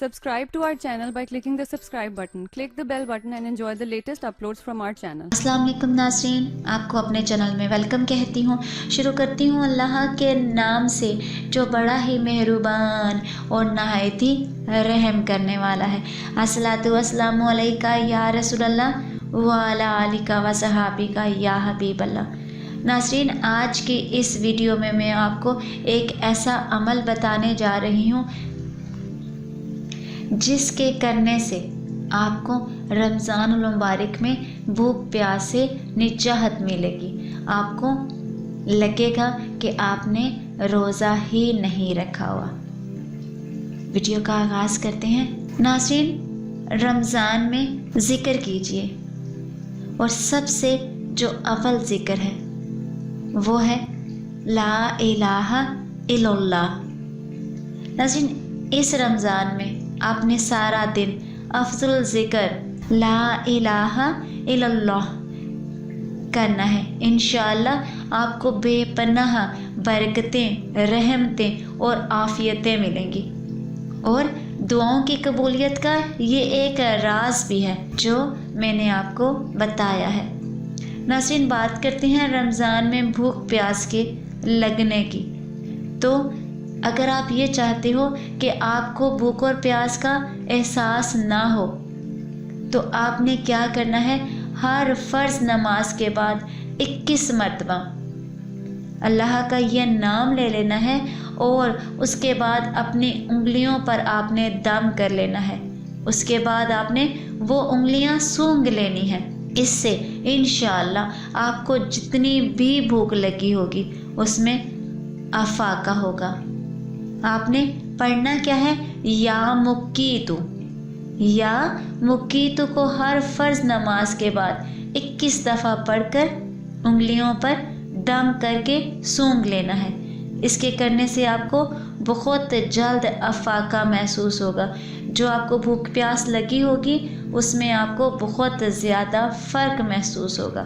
Subscribe to our channel by clicking the subscribe button. Click the bell button and enjoy the latest uploads from our channel. अस्सलाम वालेकुम नाज़रीन, आपको अपने channel में welcome कहती हूँ। शुरू करती हूँ अल्लाह के नाम से जो बड़ा ही मेहरबान और नहायत ही रहम करने वाला है। अस्सलातु वस्सलामु अलैका या रसूलल्लाह व अला आलिका व सहाबिका या हबीबल्लाह। नाज़रीन, आज की इस वीडियो में मैं आपको एक ऐसा अमल बताने जा रही हूँ जिसके करने से आपको रमज़ानुल मुबारक में भूख प्यास से निजात मिलेगी। आपको लगेगा कि आपने रोज़ा ही नहीं रखा हुआ। वीडियो का आगाज़ करते हैं। नाज़रीन, रमज़ान में ज़िक्र कीजिए और सबसे जो अव्वल ज़िक्र है वो है ला इलाहा इल्लल्लाह। नाज़रीन, इस रमज़ान में आपने सारा दिन अफजल ज़िक्र ला इलाहा इल्लल्लाह करना है। इंशाअल्लाह आपको बेपनाह बरकतें, रहमतें और आफ़ियतें मिलेंगी। और दुआओं की कबूलियत का ये एक राज भी है जो मैंने आपको बताया है। नाज़रीन, बात करते हैं रमज़ान में भूख प्यास के लगने की। तो अगर आप ये चाहते हो कि आपको भूख और प्यास का एहसास ना हो तो आपने क्या करना है, हर फ़र्ज़ नमाज के बाद 21 मरतबा अल्लाह का यह नाम ले लेना है और उसके बाद अपनी उंगलियों पर आपने दम कर लेना है। उसके बाद आपने वो उंगलियां सूंघ लेनी है। इससे इंशाअल्लाह आपको जितनी भी भूख लगी होगी उसमें अफाका होगा। आपने पढ़ना क्या है, या मुक्कीतु को हर फ़र्ज़ नमाज के बाद 21 दफ़ा पढ़कर उंगलियों पर दम करके सूंघ लेना है। इसके करने से आपको बहुत जल्द अफाका महसूस होगा। जो आपको भूख प्यास लगी होगी उसमें आपको बहुत ज़्यादा फ़र्क महसूस होगा।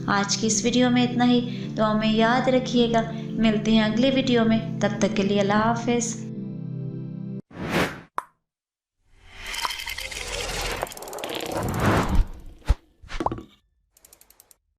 आज की इस वीडियो में इतना ही। तो हमें याद रखिएगा, मिलते हैं अगले वीडियो में। तब तक के लिए अल्लाह हाफ़िज़।